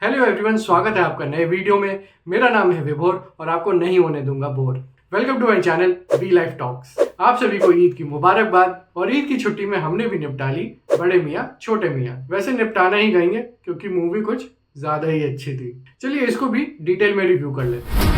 Hello everyone, स्वागत है आपका नए वीडियो में। मेरा नाम है विभोर और आपको नहीं होने दूंगा bore. Welcome to my channel V Life Talks. आप सभी को ईद की मुबारकबाद। और ईद की छुट्टी में हमने भी निपटा ली बड़े मियाँ छोटे मियाँ। वैसे निपटाना ही कहेंगे क्योंकि मूवी कुछ ज्यादा ही अच्छी थी। चलिए इसको भी डिटेल में रिव्यू कर लेते हैं।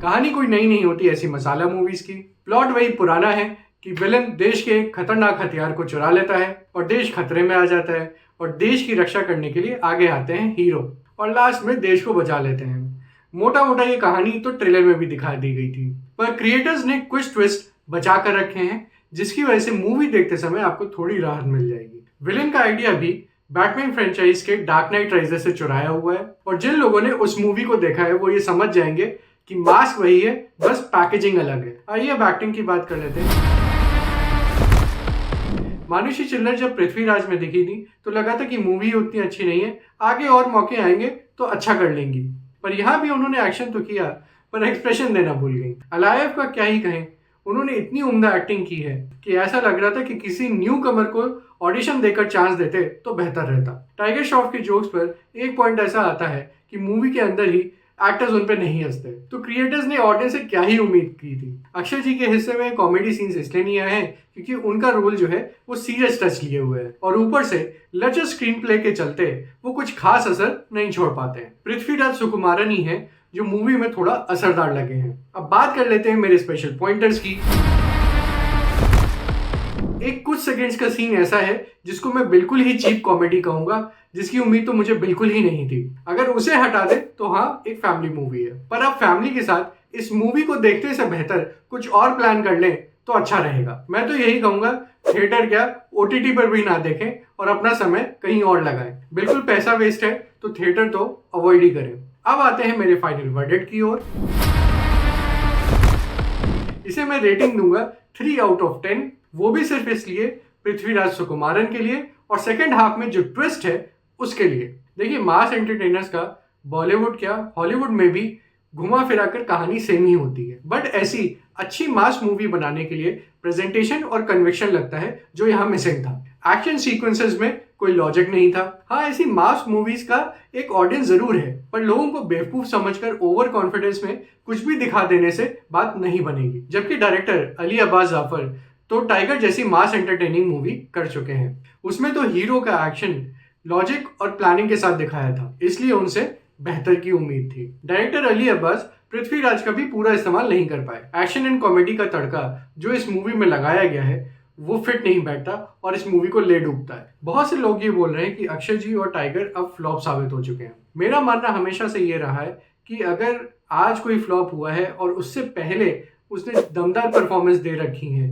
कहानी कोई नई नहीं होती ऐसी मसाला मूवीज की। प्लॉट वही पुराना है कि विलन देश के एक खतरनाक हथियार को चुरा लेता है और देश खतरे में आ जाता है और देश की रक्षा करने के लिए आगे आते हैं हीरो और लास्ट में देश को बचा लेते हैं। मोटा मोटा ये कहानी तो ट्रेलर में भी दिखा दी गई थी, पर क्रिएटर्स ने कुछ ट्विस्ट बचा कर रखे हैं जिसकी वजह से मूवी देखते समय आपको थोड़ी राहत मिल जाएगी। विलन का आइडिया भी बैटमैन फ्रेंचाइज के डार्क नाइट राइजेस से चुराया हुआ है और जिन लोगों ने उस मूवी को देखा है वो ये समझ जाएंगे कि मास्क वही है, बस पैकेजिंग अलग है। आइए अब एक्टिंग की बात कर लेते हैं। मानुषी चिल्लर जब पृथ्वीराज में दिखी थी तो लगा था कि मूवी उतनी अच्छी नहीं है, आगे और मौके आएंगे तो अच्छा कर लेंगी। पर यहाँ भी उन्होंने एक्शन तो किया पर एक्सप्रेशन देना भूल गई। अलायव का क्या ही कहें, उन्होंने इतनी उम्दा एक्टिंग की है कि ऐसा लग रहा था कि किसी न्यू कमर को ऑडिशन देकर चांस देते तो बेहतर रहता। टाइगर श्रॉफ के जोक्स पर एक पॉइंट ऐसा आता है कि मूवी के अंदर ही एक्टर्स उन पे नहीं हंसते, तो क्रिएटर्स ने ऑडियंस से क्या ही उम्मीद की थी। अक्षय जी के हिस्से में कॉमेडी सीन्स इसलिए नहीं आए हैं क्योंकि उनका रोल जो है वो सीरियस टच लिए हुए है और ऊपर से लचर स्क्रीन प्ले के चलते वो कुछ खास असर नहीं छोड़ पाते हैं। पृथ्वीराज सुकुमारन ही है जो मूवी में थोड़ा असरदार लगे हैं। अब बात कर लेते हैं मेरे स्पेशल पॉइंटर्स की। एक कुछ सेकंड्स का सीन ऐसा है जिसको मैं बिल्कुल ही चीप कॉमेडी कहूंगा, जिसकी उम्मीद तो मुझे बिल्कुल ही नहीं थी। अगर उसे हटा दे तो हाँ, एक फैमिली मूवी है, पर आप फैमिली के साथ इस मूवी को देखने से बेहतर कुछ और प्लान कर लें तो अच्छा रहेगा। मैं तो यही कहूंगा, थिएटर क्या OTT पर भी ना देखें और अपना समय कहीं और लगाएं। बिल्कुल पैसा वेस्ट है तो थिएटर तो अवॉइड ही करें। अब आते हैं मेरे फाइनल वर्डिक्ट की ओर। इसे मैं रेटिंग दूंगा 3 आउट ऑफ 10, वो भी सिर्फ इसलिए पृथ्वीराज सुकुमारन के लिए और सेकेंड हाफ में जो ट्विस्ट है उसके लिए। देखिए, मास एंटरटेनर्स का बॉलीवुड क्या हॉलीवुड में भी घुमा फिरा कर कहानी सेम ही होती है, बट ऐसी अच्छी मास मूवी बनाने के लिए प्रेजेंटेशन और कन्विक्शन लगता है जो यहाँ मिसिंग था। एक्शन सीक्वेंसेस में कोई लॉजिक नहीं था। हाँ, ऐसी मास मूवीज का एक ऑडियंस जरूर है, पर लोगों को बेवकूफ समझकर ओवर कॉन्फिडेंस में कुछ भी दिखा देने से बात नहीं बनेगी। जबकि डायरेक्टर अली अब्बास जाफर तो टाइगर जैसी मास एंटरटेनिंग मूवी कर चुके हैं। उसमें तो हीरो का एक्शन लॉजिक और प्लानिंग के साथ दिखाया था, इसलिए उनसे बेहतर की उम्मीद थी। डायरेक्टर अली अब्बास पृथ्वीराज का भी पूरा इस्तेमाल नहीं कर पाए। एक्शन एंड कॉमेडी का तड़का जो इस मूवी में लगाया गया है वो फिट नहीं बैठता और इस मूवी को ले डूबता है। बहुत से लोग ये बोल रहे हैं कि अक्षय जी और टाइगर अब फ्लॉप साबित हो चुके हैं। मेरा मानना हमेशा से ये रहा है कि अगर आज कोई फ्लॉप हुआ है और उससे पहले उसने दमदार परफॉर्मेंस दे रखी है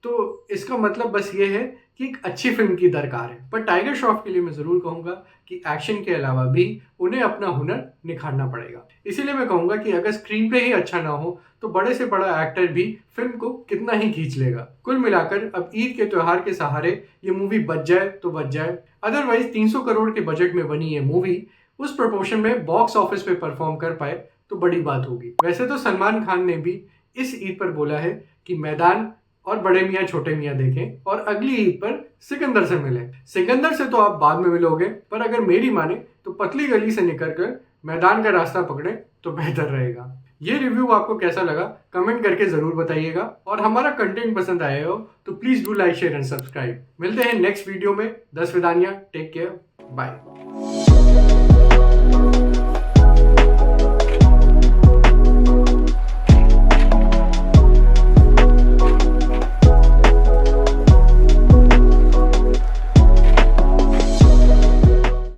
तो इसका मतलब बस ये है कि एक अच्छी फिल्म की दरकार है। पर टाइगर श्रॉफ के लिए मैं जरूर कहूंगा कि एक्शन के अलावा भी उन्हें अपना हुनर निखारना पड़ेगा। इसीलिए मैं कहूंगा कि अगर स्क्रीन प्ले ही अच्छा ना हो तो बड़े से बड़ा एक्टर भी फिल्म को कितना ही खींच लेगा। कुल मिलाकर अब ईद के त्योहार के सहारे ये मूवी बच जाए तो बच जाए, अदरवाइज 300 करोड़ के बजट में बनी ये मूवी उस प्रोपोर्शन में बॉक्स ऑफिस पे परफॉर्म कर पाए तो बड़ी बात होगी। वैसे तो सलमान खान ने भी इस ईद पर बोला है कि मैदान और बड़े मियाँ छोटे मियाँ देखें और अगली ईद पर सिकंदर से मिलें। सिकंदर से तो आप बाद में मिलोगे, पर अगर मेरी माने तो पतली गली से निकलकर मैदान का रास्ता पकड़े तो बेहतर रहेगा। ये रिव्यू आपको कैसा लगा कमेंट करके जरूर बताइएगा और हमारा कंटेंट पसंद आया हो तो please do like share and subscribe. मिलते हैं नेक्स्ट वीडियो में। 10 विदानियां, टेक केयर, बाय।